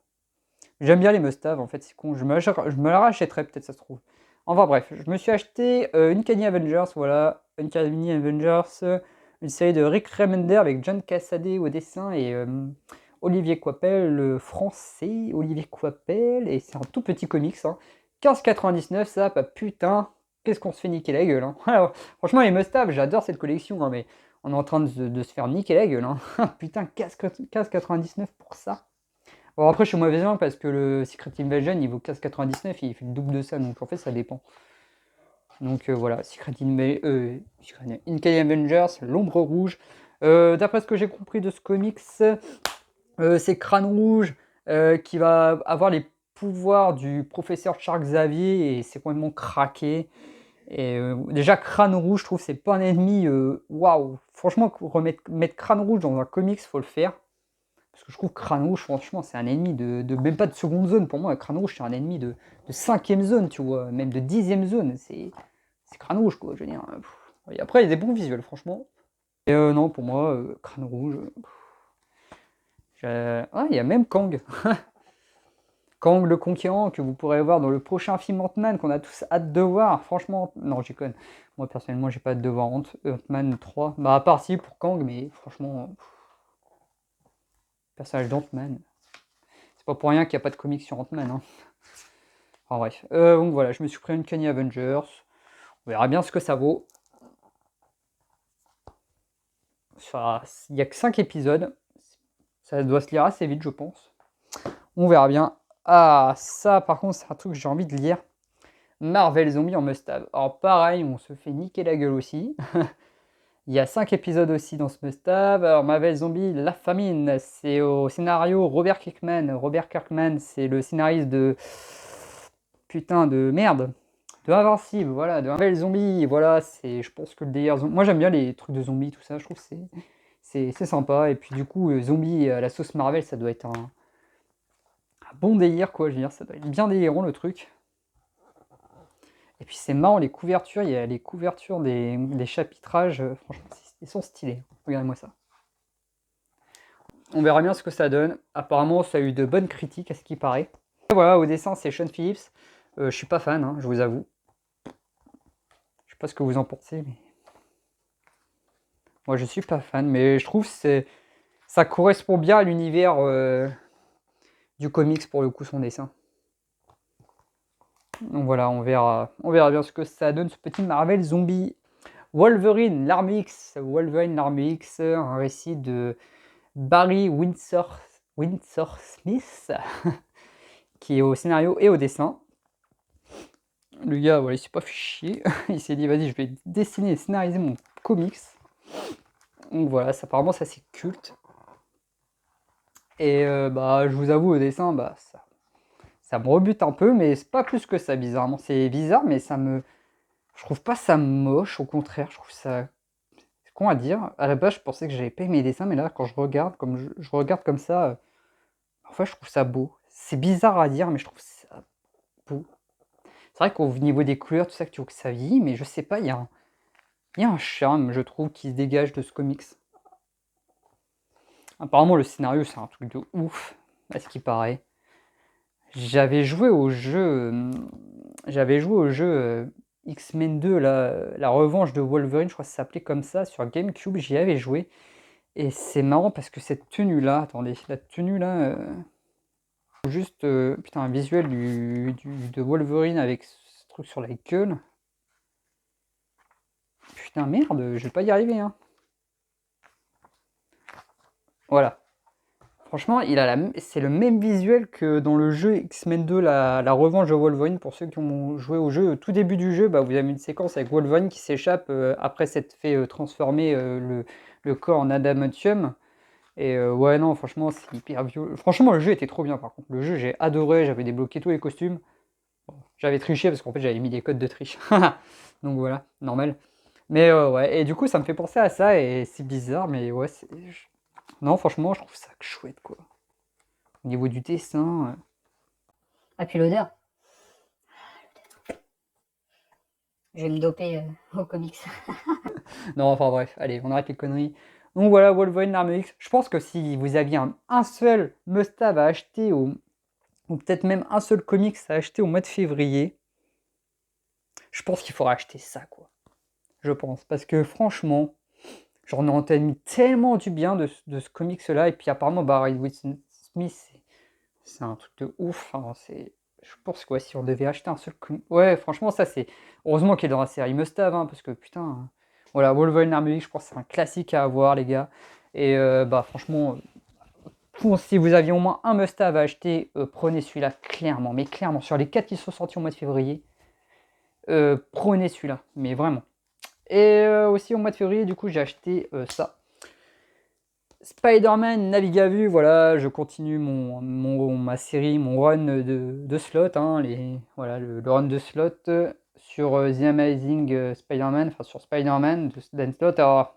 J'aime bien les Must-Have, en fait, c'est con. Je me la rachèterai peut-être, ça se trouve. Enfin bref, je me suis acheté Uncanny Avengers, voilà. Uncanny Avengers, une série de Rick Remender avec John Cassaday au dessin et Olivier Coipel, le français, Olivier Coipel, et c'est un tout petit comics, hein. 15,99, ça, bah putain, qu'est-ce qu'on se fait niquer la gueule, hein. Alors, franchement, les Must-Have, j'adore cette collection, hein, mais on est en train de se faire niquer la gueule, hein. Putain, 15,99 pour ça. Bon, après, je suis mauvais parce que le Secret Invasion, il vaut 15,99, il fait le double de ça, donc en fait, ça dépend. Donc voilà, Uncanny Avengers, l'ombre rouge. D'après ce que j'ai compris de ce comics, c'est Crâne Rouge qui va avoir les pouvoirs du professeur Charles Xavier et c'est complètement craqué. Et déjà, Crâne Rouge, je trouve c'est pas un ennemi. Waouh! Franchement, mettre Crâne Rouge dans un comics, faut le faire. Parce que je trouve que Crâne Rouge, franchement, c'est un ennemi même pas de seconde zone. Pour moi, Crâne Rouge, c'est un ennemi de 5ème zone, tu vois, même de 10ème zone. C'est Crâne Rouge, quoi, je veux dire. Et après, il y a des bons visuels, franchement. Et non, pour moi, Crâne Rouge. Ah, il y a même Kang. Kang le Conquérant, que vous pourrez voir dans le prochain film Ant-Man, qu'on a tous hâte de voir. Franchement, non, j'y connais. Moi, personnellement, j'ai pas hâte de voir Ant-Man 3. Bah, à part si pour Kang, mais franchement, personnage d'Ant-Man. C'est pas pour rien qu'il n'y a pas de comics sur Ant-Man. Hein. Enfin bref. Donc voilà, je me suis pris une Kanye Avengers. On verra bien ce que ça vaut. Il n'y a que 5 épisodes. Ça doit se lire assez vite, je pense. On verra bien. Ah, ça, par contre, c'est un truc que j'ai envie de lire. Marvel Zombie en must-have. Alors pareil, on se fait niquer la gueule aussi. Il y a 5 épisodes aussi dans ce must-have. Alors Marvel Zombie, La Famine, c'est au scénario Robert Kirkman. Robert Kirkman, c'est le scénariste de... Putain de merde. De Invincible, voilà, de Marvel Zombie, voilà, c'est... Je pense que le délire... Moi j'aime bien les trucs de zombies, tout ça, je trouve que c'est sympa. Et puis du coup, zombie à la sauce Marvel, ça doit être un bon délire, quoi, je veux dire, ça doit être bien délirant le truc. Et puis c'est marrant, les couvertures, il y a les couvertures des chapitrages, franchement, ils sont stylés. Regardez-moi ça. On verra bien ce que ça donne. Apparemment, ça a eu de bonnes critiques, à ce qui paraît. Et voilà, au dessin, c'est Sean Phillips. Je suis pas fan, hein, je vous avoue. Je sais pas ce que vous en pensez, mais... Moi, je suis pas fan, mais je trouve que ça correspond bien à l'univers du comics, pour le coup, son dessin. Donc voilà, on verra bien ce que ça donne, ce petit Marvel Zombie. Wolverine, l'arme X, un récit de Barry Windsor Smith, qui est au scénario et au dessin. Le gars, voilà, il s'est pas fait chier. Il s'est dit, vas-y, je vais dessiner et scénariser mon comics. Donc voilà, apparemment, ça c'est culte. Et bah, je vous avoue, au dessin, bah, ça me rebute un peu, mais c'est pas plus que ça, bizarrement. C'est bizarre, mais je trouve pas ça moche, au contraire, je trouve ça... C'est con à dire. À la base, je pensais que j'avais pas aimé les dessins, mais là, quand je regarde, comme je regarde comme ça, parfois, je trouve ça beau. C'est bizarre à dire, mais je trouve ça beau. C'est vrai qu'au niveau des couleurs, tout ça, que tu vois que ça vieillit, mais je sais pas, il y a un charme, je trouve, qui se dégage de ce comics. Apparemment, le scénario, c'est un truc de ouf, à ce qui paraît. J'avais joué au jeu X-Men 2, la revanche de Wolverine, je crois que ça s'appelait comme ça, sur GameCube, j'y avais joué. Et c'est marrant parce que cette tenue-là, attendez, la tenue-là, juste, putain, un visuel de Wolverine avec ce truc sur la gueule. Putain, merde, je vais pas y arriver, hein. Voilà. Franchement, c'est le même visuel que dans le jeu X-Men 2, la revanche de Wolverine. Pour ceux qui ont joué au jeu, au tout début du jeu, bah, vous avez une séquence avec Wolverine qui s'échappe après s'être fait transformer le corps en adamantium. Et ouais, non, franchement, c'est hyper violent. Franchement, le jeu était trop bien, par contre. Le jeu, j'ai adoré, j'avais débloqué tous les costumes. Bon, j'avais triché parce qu'en fait, j'avais mis des codes de triche. Donc voilà, normal. Mais ouais, et du coup, ça me fait penser à ça, et c'est bizarre, mais ouais, non, franchement, je trouve ça chouette, quoi. Au niveau du dessin... Ah, puis l'odeur. Je vais me doper aux comics. Non, enfin bref, allez, on arrête les conneries. Donc voilà, Wolverine, l'arme X. Je pense que si vous aviez un seul must-have à acheter, ou peut-être même un seul comics à acheter au mois de février, je pense qu'il faudra acheter ça, quoi. Je pense, parce que franchement, j'en ai entendu tellement du bien de ce comics-là, et puis apparemment, Barry Windsor Smith, c'est un truc de ouf. Enfin, je pense que ouais, si on devait acheter un seul comics... Ouais, franchement, ça c'est... Heureusement qu'il est dans la série must-have, hein, parce que putain... Voilà, Wolverine Army Week, je pense que c'est un classique à avoir, les gars. Et bah franchement, si vous aviez au moins un must-have à acheter, prenez celui-là, clairement. Mais clairement, sur les 4 qui sont sortis au mois de février, prenez celui-là, mais vraiment. Et aussi au mois de février, du coup, j'ai acheté ça. Spider-Man Navigue à vue, voilà, je continue ma série, mon run de slot, hein, voilà, le run de slot sur The Amazing Spider-Man, enfin sur Spider-Man de Dan Slott. Alors,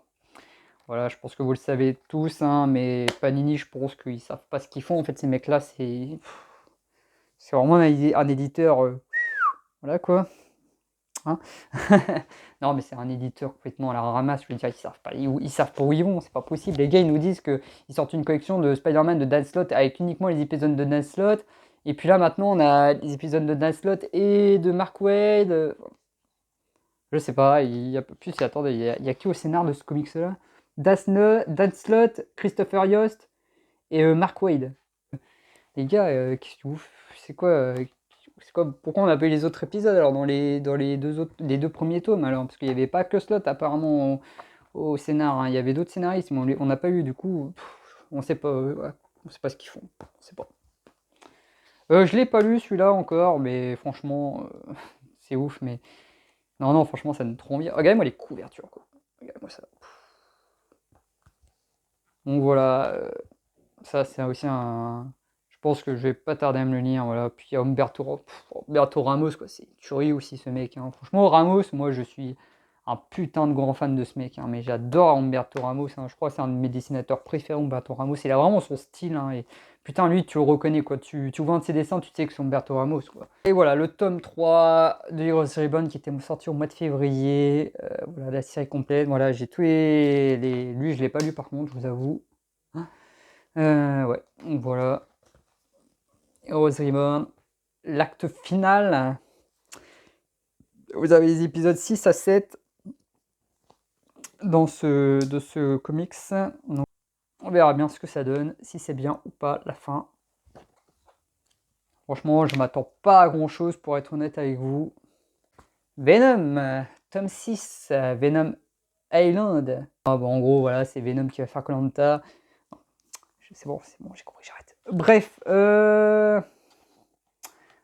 voilà, je pense que vous le savez tous, hein, mais Panini, je pense qu'ils savent pas ce qu'ils font. En fait, ces mecs-là, c'est vraiment un éditeur, voilà quoi. Hein. Non, mais c'est un éditeur complètement à la ramasse. Je veux dire, ils savent pas où ils vont, c'est pas possible. Les gars, ils nous disent qu'ils sortent une collection de Spider-Man de Dan Slott avec uniquement les épisodes de Dan Slott. Et puis là, maintenant, on a les épisodes de Dan Slott et de Mark Waid. Je sais pas, il y a plus, attendez, il y a qui au scénar de ce comics-là? Dan Slott, Christopher Yost et Mark Waid. Les gars, c'est quoi, pourquoi on a pas eu les autres épisodes alors dans les deux premiers tomes alors? Parce qu'il n'y avait pas que Slott apparemment au scénar, hein. Il y avait d'autres scénaristes, mais on n'a pas eu, du coup, on sait pas, ouais, on sait pas ce qu'ils font, on sait pas. Je l'ai pas lu celui-là encore, mais franchement, c'est ouf, mais non, franchement, ça donne trop envie. Regardez-moi les couvertures, quoi. Regardez-moi ça. Donc voilà, ça c'est aussi un. Je pense que je vais pas tarder à me le lire, voilà. Puis il y a Humberto Ramos, quoi. C'est une tuerie aussi ce mec, hein. Franchement, Ramos, moi je suis un putain de grand fan de ce mec, hein. Mais j'adore Humberto Ramos, hein. Je crois que c'est un de mes dessinateurs préférés, Humberto Ramos. Il a vraiment son style, hein, et putain, lui, tu le reconnais, quoi. Tu vois un de ses dessins, tu sais que c'est Humberto Ramos, quoi. Et voilà, le tome 3 de Heroes Reborn qui était sorti au mois de février. Voilà, la série complète. Voilà, j'ai tous les. Lui, je l'ai pas lu par contre, je vous avoue. Ouais, donc voilà. Heroes Reborn. L'acte final. Vous avez les épisodes 6 à 7 de ce comics. Donc, on verra bien ce que ça donne, si c'est bien ou pas la fin. Franchement, je m'attends pas à grand chose pour être honnête avec vous. Venom, tome 6, Venom Island. Ah bon, en gros, voilà, c'est Venom qui va faire Koh-Lanta. C'est bon, j'ai compris, j'arrête. Bref, bah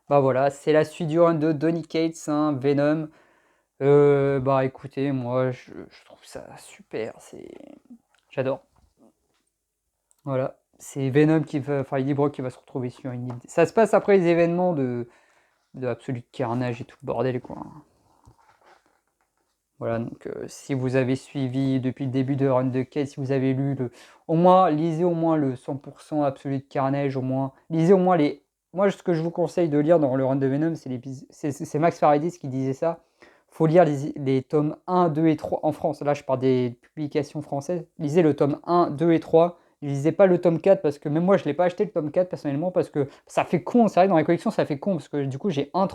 voilà, c'est la suite du run de Donny Cates, hein, Venom. Bah écoutez, moi je trouve ça super, j'adore. Voilà, c'est Venom enfin Eddie Brock qui va se retrouver sur une île. Ça se passe après les événements de Absolute Carnage et tout le bordel, quoi. Voilà, donc si vous avez suivi depuis le début de Run de Case, si vous avez lu lisez au moins le 100% Absolute Carnage, au moins. Lisez au moins les. Moi, ce que je vous conseille de lire dans le Run de Venom, c'est Max Faradis qui disait ça. Faut lire les tomes 1, 2 et 3 en France. Là, je parle des publications françaises. Lisez le tome 1, 2 et 3. Ne lisez pas le tome 4 parce que même moi, je ne l'ai pas acheté le tome 4 personnellement parce que ça fait con. C'est vrai que dans les collections, ça fait con parce que du coup, j'ai 1,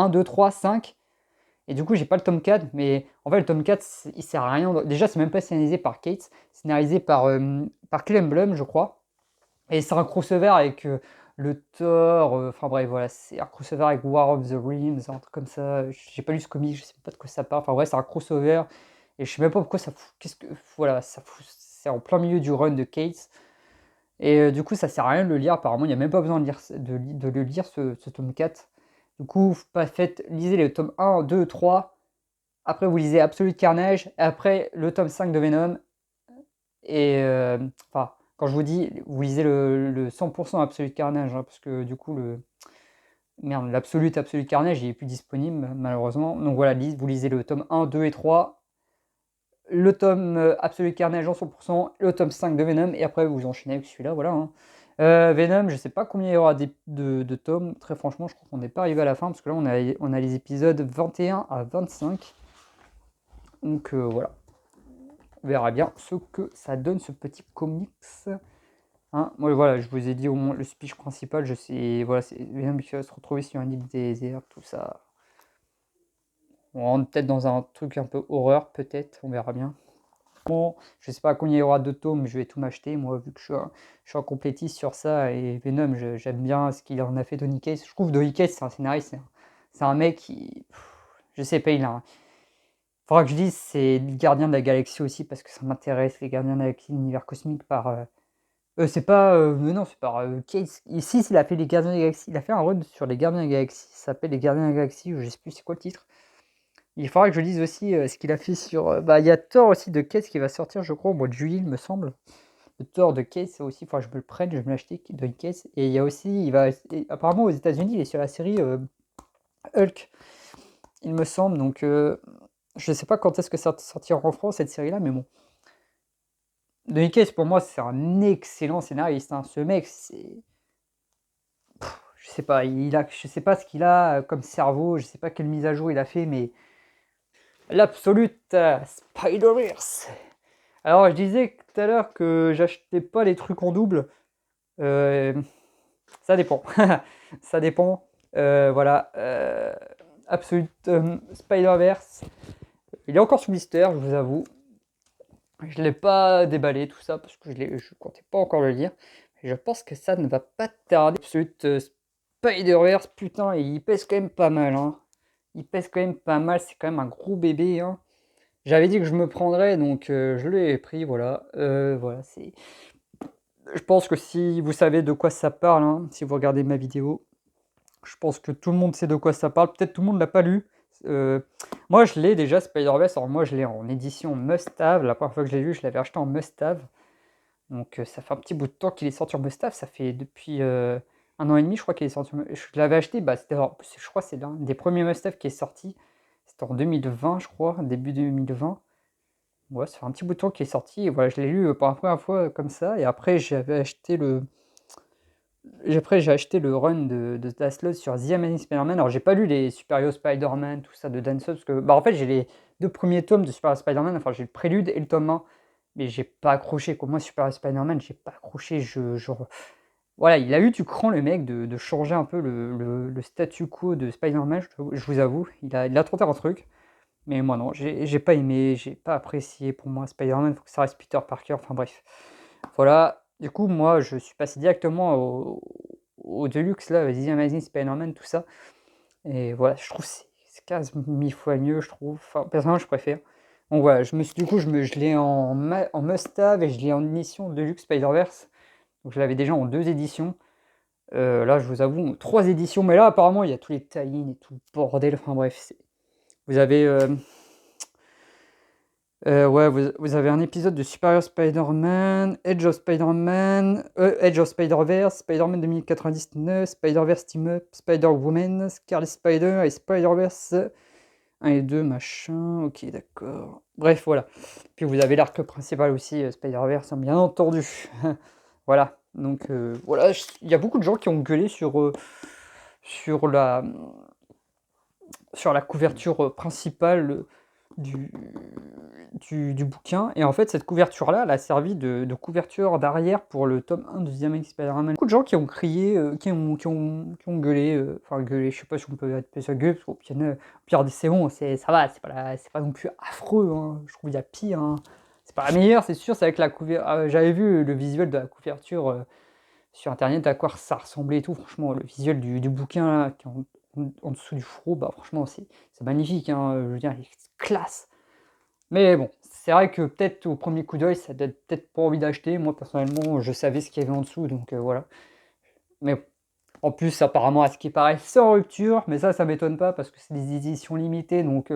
2, 3, 5. Et du coup, j'ai pas le tome 4, mais en fait, le tome 4, il sert à rien. Déjà, c'est même pas scénarisé par Cates, scénarisé par Clem Blum, je crois. Et c'est un crossover avec le Thor, enfin bref, voilà, c'est un crossover avec War of the Realms, un truc comme ça. J'ai pas lu ce comic, je sais pas de quoi ça parle. Enfin bref, c'est un crossover, et je sais même pas pourquoi ça fout. Voilà, ça fout. C'est en plein milieu du run de Cates. Et du coup, ça sert à rien de le lire. Apparemment, il n'y a même pas besoin de le lire, ce tome 4. Du coup, lisez les tomes 1, 2, 3. Après, vous lisez Absolute Carnage. Et après, le tome 5 de Venom. Et enfin, quand je vous dis, vous lisez le 100% Absolute Carnage. Hein, parce que du coup, l'Absolute Carnage, il est plus disponible, malheureusement. Donc voilà, vous lisez le tome 1, 2 et 3. Le tome Absolute Carnage en 100%. Le tome 5 de Venom. Et après, vous enchaînez avec celui-là. Voilà. Hein. Venom, je sais pas combien il y aura de tomes. Très franchement, je crois qu'on n'est pas arrivé à la fin. Parce que là, on a les épisodes 21 à 25. Donc voilà. On verra bien ce que ça donne, ce petit comics. Hein, moi, voilà, je vous ai dit au moins le speech principal. Je sais, voilà, c'est Venom qui va se retrouver sur une île déserte, tout ça. On rentre peut-être dans un truc un peu horreur, peut-être. On verra bien. Bon, je sais pas combien il y aura de tomes, je vais tout m'acheter, moi, vu que je suis un complétiste sur ça. Et Venom, j'aime bien ce qu'il en a fait, Donny Cates. Je trouve Donny Cates, c'est un scénariste. C'est un mec qui. Je sais pas, il a. Faudra que je dise, c'est les Gardiens de la Galaxie aussi, parce que ça m'intéresse, les Gardiens de la Galaxie, l'univers cosmique par. C'est pas. Mais non, c'est par Cates. Ici, il a fait les Gardiens de la Galaxie. Il a fait un run sur les Gardiens de la Galaxie. Ça s'appelle les Gardiens de la Galaxie, je sais plus c'est quoi le titre. Il faudra que je dise aussi ce qu'il a fait sur. Bah, il y a Thor aussi de Cates qui va sortir, je crois, au mois de juillet, il me semble. Le Thor de Cates, c'est aussi. Enfin, je me le prenne, je vais me l'acheter de Cates. Et il y a aussi. Apparemment, aux États-Unis, il est sur la série Hulk, il me semble. Donc, je sais pas quand est-ce que ça sortira en France, cette série-là, mais bon. Donny Cates, pour moi, c'est un excellent scénariste. Hein. Ce mec, c'est. Je sais pas, je sais pas ce qu'il a comme cerveau, je sais pas quelle mise à jour il a fait, mais. L'Absolute Spider-Verse. Alors, je disais tout à l'heure que j'achetais pas les trucs en double. Ça dépend. Ça dépend. Voilà. Absolute Spider-Verse. Il est encore sous blister, je vous avoue. Je ne l'ai pas déballé tout ça parce que je ne comptais pas encore le lire. Et je pense que ça ne va pas tarder. Absolute Spider-Verse, putain, il pèse quand même pas mal. Hein. Il pèse quand même pas mal, c'est quand même un gros bébé. Hein. J'avais dit que je me prendrais, donc je l'ai pris, voilà. Voilà, c'est... Je pense que si vous savez de quoi ça parle, hein, si vous regardez ma vidéo, je pense que tout le monde sait de quoi ça parle. Peut-être tout le monde ne l'a pas lu. Moi, je l'ai déjà, Spider-Verse. Alors moi, je l'ai en édition must-have. La première fois que je l'ai lu, je l'avais acheté en must-have. Donc ça fait un petit bout de temps qu'il est sorti en must-have. Ça fait depuis 1 an et demi, je crois qu'il est sorti. Je l'avais acheté, bah, je crois que c'est l'un des premiers must-have qui est sorti. C'était en 2020, je crois, début 2020. Ouais, ça fait un petit bout de temps qu'il est sorti. Et voilà, je l'ai lu pour la première fois comme ça. Et après, j'avais acheté le... Après, j'ai acheté le run de Das Slott sur The Amazing Spider-Man. Alors, j'ai pas lu les Super Hero Spider-Man, tout ça de Dan Slott, parce que, bah, en fait, j'ai les 2 premiers tomes de Super Hero Spider-Man. Enfin, j'ai le prélude et le tome 1, mais j'ai pas accroché, quoi. Moi, Super Hero Spider-Man, j'ai pas accroché. Voilà, il a eu du cran, le mec, de changer un peu le statu quo de Spider-Man, je vous avoue. Il a tenté un truc, mais moi, non, j'ai pas aimé, j'ai pas apprécié. Pour moi, Spider-Man, faut que ça reste Peter Parker. Enfin, bref. Voilà, du coup, moi, je suis passé directement au Deluxe, là, The Amazing Spider-Man, tout ça. Et voilà, je trouve que c'est 15 000 fois mieux, je trouve. Enfin, personnellement, je préfère. Donc voilà, je l'ai en must-have et je l'ai en édition Deluxe Spider-Verse. Donc je l'avais déjà en 2 éditions. Là, je vous avoue, 3 éditions. Mais là, apparemment, il y a tous les tie-in et tout le bordel. Enfin bref, vous avez... ouais, vous avez un épisode de Superior Spider-Man, Edge of Spider-Man, Edge of Spider-Verse, Spider-Man 2099, Spider-Verse Team Up, Spider-Woman, Scarlet Spider et Spider-Verse 1 et 2, machin, ok, d'accord. Bref, voilà. Puis vous avez l'arc principal aussi, Spider-Verse, hein, bien entendu. Voilà, donc voilà, il y a beaucoup de gens qui ont gueulé sur la, sur la couverture principale du, du bouquin. Et en fait, cette couverture-là, elle a servi de couverture d'arrière pour le tome 1 de The Amazing Spider-Man. Beaucoup de gens qui ont crié, qui ont gueulé, enfin gueulé, je sais pas si on peut appeler ça gueule, parce qu'au pire, c'est bon, ça va, c'est pas non plus affreux, hein. Je trouve qu'il y a pire. Hein. C'est pas la meilleure, c'est sûr, c'est avec la couverture. J'avais vu le visuel de la couverture sur internet, à quoi ça ressemblait et tout. Franchement, le visuel du bouquin là, qui est en dessous du fourreau, bah franchement, c'est magnifique. Hein, je veux dire, il est classe. Mais bon, c'est vrai que peut-être au premier coup d'œil, ça donne peut-être pas envie d'acheter. Moi, personnellement, je savais ce qu'il y avait en dessous, donc voilà. Mais bon. En plus, apparemment, à ce qui paraît, c'est en rupture. Mais ça m'étonne pas parce que c'est des éditions limitées, donc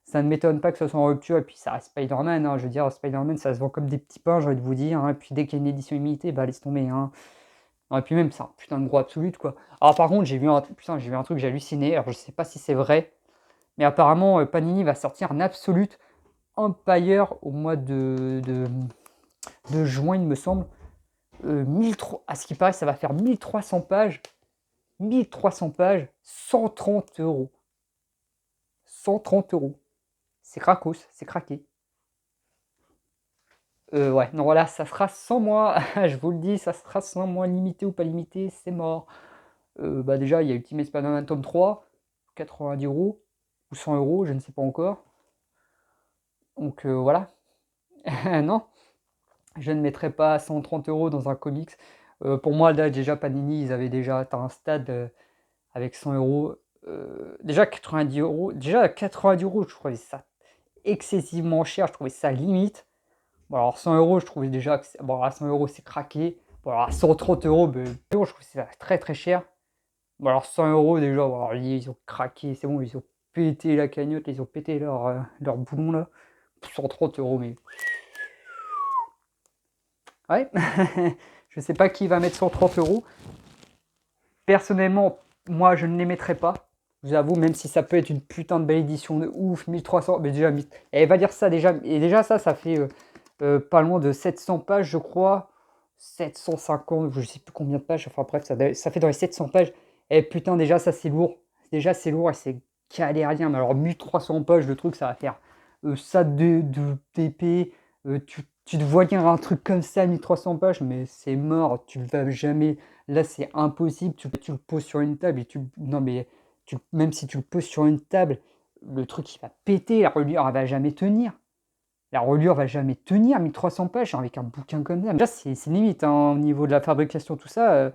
ça ne m'étonne pas que ce soit en rupture. Et puis, ça reste Spider-Man. Hein, je veux dire, Spider-Man, ça se vend comme des petits pains, j'ai envie de vous dire. Hein, et puis, dès qu'il y a une édition limitée, bah laisse tomber. Hein. Et puis même, c'est un putain de gros absolute, quoi. Alors par contre, j'ai vu un truc, j'ai halluciné. Alors je sais pas si c'est vrai, mais apparemment, Panini va sortir un Absolute Empire au mois de juin, il me semble. 1300, à ce qui paraît, ça va faire 1300 pages. 1300 pages, 130 euros. 130 euros. C'est cracos, c'est craqué. Ouais, non, voilà, ça sera sans moi. Je vous le dis, ça sera sans moi, limité ou pas limité, c'est mort. Bah déjà, il y a Ultimate Spider-Man tome 3, 90 euros, ou 100 euros, je ne sais pas encore. Donc voilà. Non, je ne mettrai pas 130 euros dans un comics. Pour moi, là, déjà, Panini, ils avaient déjà atteint un stade avec 100 euros. Déjà 90 euros. Déjà 90 euros, je trouvais ça excessivement cher. Je trouvais ça limite. Bon, alors 100 euros, je trouvais déjà que bon, à 100 euros, c'est craqué. Bon, alors à 130 euros, ben, je trouve que c'est très très cher. Bon, alors 100 euros déjà, bon, alors, ils ont craqué, c'est bon, ils ont pété la cagnotte, ils ont pété leur boulon là. 130 euros, mais. Ouais, je sais pas qui va mettre 130 euros. Personnellement, moi je ne les mettrai pas. Je vous avoue, même si ça peut être une putain de belle édition de ouf, 1300, mais déjà, elle va dire ça déjà, et déjà ça fait pas loin de 700 pages, je crois. 750, je sais plus combien de pages, enfin bref, ça fait dans les 700 pages. Et putain, déjà ça c'est lourd. Déjà c'est lourd et c'est galérien. Mais alors 1300 pages, le truc, ça va faire ça de TP, Tu te vois lire un truc comme ça, 1300 pages, mais c'est mort, tu le vas jamais. Là, c'est impossible. Tu le poses sur une table et non, mais même si tu le poses sur une table, le truc il va péter, la reliure elle va jamais tenir. La reliure va jamais tenir, 1300 pages avec un bouquin comme ça. Déjà, c'est limite hein, au niveau de la fabrication, tout ça.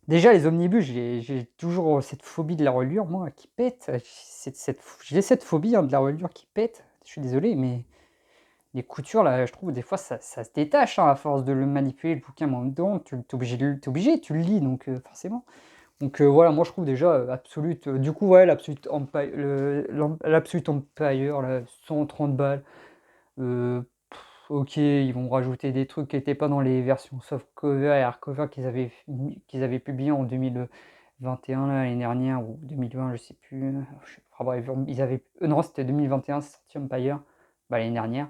Déjà, les omnibus, j'ai toujours cette phobie de la reliure, moi, qui pète. J'ai cette phobie hein, de la reliure qui pète. Je suis désolé, mais les coutures, là, je trouve, des fois, ça se détache hein, à force de le manipuler, le bouquin, mais en même temps, t'es obligé, tu le lis, donc forcément. Donc voilà, moi, je trouve déjà Absolute. Du coup, ouais, l'Absolute Empire, l'Absolute Empire, là, 130 balles. Ok, ils vont rajouter des trucs qui n'étaient pas dans les versions softcover et hardcover qu'ils avaient publié en 2021, l'année dernière, ou 2020, je sais plus. Enfin bref, non, c'était 2021, c'est sorti Empire, l'année dernière.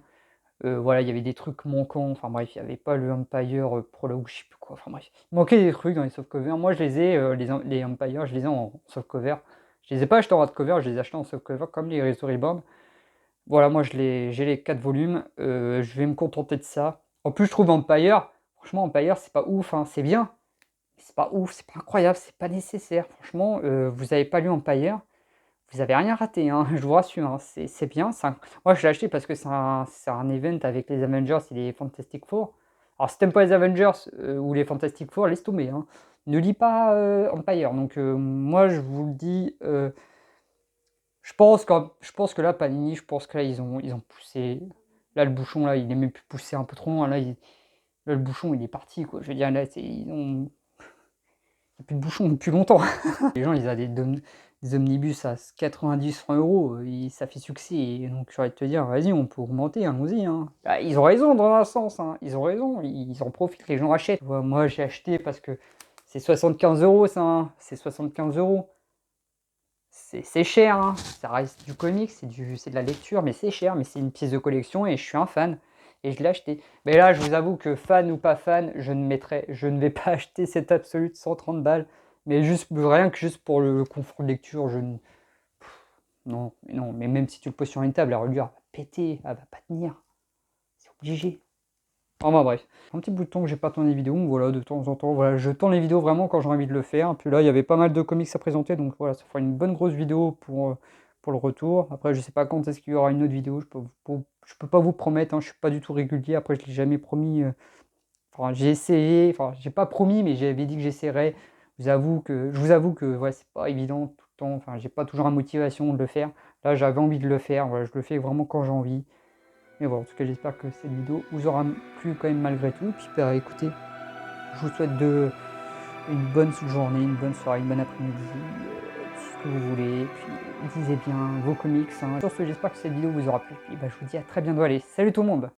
Voilà, il y avait des trucs manquants, enfin bref, il n'y avait pas le Empire Prologue, je sais plus quoi, enfin bref. Il manquait des trucs dans les softcovers. Moi, je les ai, les Empire, je les ai en softcover. Je les ai pas achetés en hardcover, je les ai achetés en softcover, comme les Reborn. Voilà, moi j'ai les 4 volumes, je vais me contenter de ça. En plus, je trouve Empire, franchement, Empire, c'est pas ouf, hein, c'est bien, mais c'est pas ouf, c'est pas incroyable, c'est pas nécessaire. Franchement, vous avez pas lu Empire, vous avez rien raté, hein, je vous rassure, hein, c'est bien. Moi, je l'ai acheté parce que c'est un event avec les Avengers et les Fantastic Four. Alors, si t'aimes pas les Avengers ou les Fantastic Four, laisse tomber, hein. Ne lis pas Empire. Donc, moi, je vous le dis. Je pense que là, Panini, je pense que là, ils ont poussé. Là, le bouchon, là, il est même plus poussé un peu trop loin. Là, là, le bouchon, il est parti, quoi. Je veux dire, là, ils ont. Il n'y a plus de bouchon depuis longtemps. Les gens, ils ont des omnibus à 90 francs euros. Ça fait succès. Et donc, j'aurais de te dire, vas-y, on peut augmenter, allons-y, hein. Bah, ils ont raison dans un sens, hein. Ils ont raison. Ils en profitent, les gens achètent. Moi, j'ai acheté parce que c'est 75 euros, ça, hein. C'est 75 euros. C'est cher, hein. Ça reste du comics, c'est de la lecture, mais c'est cher, mais c'est une pièce de collection et je suis un fan. Et je l'ai acheté. Mais là, je vous avoue que fan ou pas fan, je ne vais pas acheter cet Absolute 130 balles. Mais juste, rien que juste pour le confort de lecture, non, mais non, mais même si tu le poses sur une table, la reliure va péter, elle va pas tenir. C'est obligé. Enfin bref, un petit bout de temps que j'ai pas tourné les vidéos, voilà, de temps en temps, voilà, je tourne les vidéos vraiment quand j'ai envie de le faire. Puis là, il y avait pas mal de comics à présenter, donc voilà, ça fera une bonne grosse vidéo pour le retour. Après, je sais pas quand est-ce qu'il y aura une autre vidéo, je peux pas vous promettre, hein, je suis pas du tout régulier. Après, je l'ai jamais promis. Enfin, j'ai essayé, enfin, j'ai pas promis, mais j'avais dit que j'essaierais. Je vous avoue que ouais, c'est pas évident tout le temps. Enfin, j'ai pas toujours la motivation de le faire. Là, j'avais envie de le faire. Voilà, je le fais vraiment quand j'ai envie. Mais bon, en tout cas, j'espère que cette vidéo vous aura plu quand même malgré tout. Puis bah, écoutez, je vous souhaite une bonne journée, une bonne soirée, une bonne après-midi, tout ce que vous voulez. Et puis lisez bien vos comics, hein. Sur ce, j'espère que cette vidéo vous aura plu. Et bah, je vous dis à très bientôt. Allez, salut tout le monde!